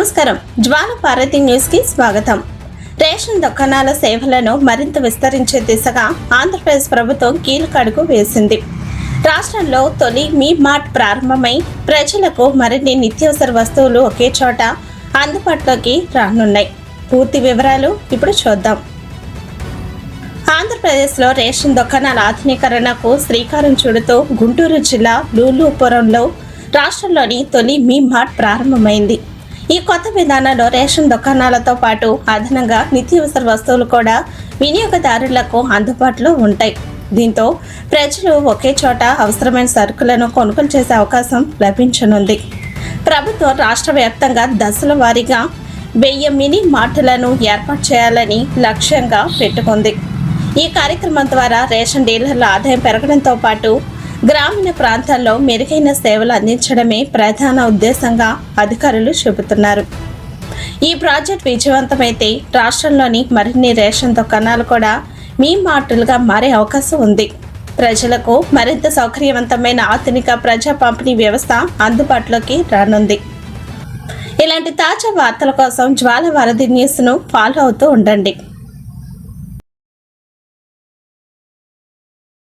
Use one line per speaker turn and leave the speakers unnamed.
నమస్కారం. జ్వాల భారతి న్యూస్ కి స్వాగతం. రేషన్ దుకాణాల సేవలను మరింత విస్తరించే దిశగా ఆంధ్రప్రదేశ్ ప్రభుత్వం కీలక అడుగు వేసింది. రాష్ట్రంలో తొలి మీ మార్ట్ ప్రారంభమై ప్రజలకు మరిన్ని నిత్యావసర వస్తువులు ఒకే చోట అందుబాటులోకి రానున్నాయి. పూర్తి వివరాలు ఇప్పుడు చూద్దాం. ఆంధ్రప్రదేశ్లో రేషన్ దుకాణాల ఆధునీకరణకు శ్రీకారం చుడుతూ గుంటూరు జిల్లా లూలూపురంలో రాష్ట్రంలోని తొలి మీ మార్ట్ ప్రారంభమైంది. ఈ కొత్త విధానంలో రేషన్ దుకాణాలతో పాటు అదనంగా నిత్యావసర వస్తువులు కూడా వినియోగదారులకు అందుబాటులో ఉంటాయి. దీంతో ప్రజలు ఒకే చోట అవసరమైన సరుకులను కొనుగోలు చేసే అవకాశం లభించనుంది. ప్రభుత్వం రాష్ట్ర వ్యాప్తంగా దశల వారీగా 1000 మినీ మార్టులను ఏర్పాటు చేయాలని లక్ష్యంగా పెట్టుకుంది. ఈ కార్యక్రమం ద్వారా రేషన్ డీలర్ల ఆదాయం పెరగడంతో పాటు గ్రామీణ ప్రాంతాల్లో మెరుగైన సేవలు అందించడమే ప్రధాన ఉద్దేశంగా అధికారులు చెబుతున్నారు. ఈ ప్రాజెక్ట్ విజయవంతమైతే రాష్ట్రంలోని మరిన్ని రేషన్ దుకాణాలు కూడా మీ మార్టులుగా మారే అవకాశం ఉంది. ప్రజలకు మరింత సౌకర్యవంతమైన ఆధునిక ప్రజా పంపిణీ వ్యవస్థ అందుబాటులోకి రానుంది. ఇలాంటి తాజా వార్తల కోసం జ్వాల భారతి న్యూస్ను ఫాలో అవుతూ ఉండండి.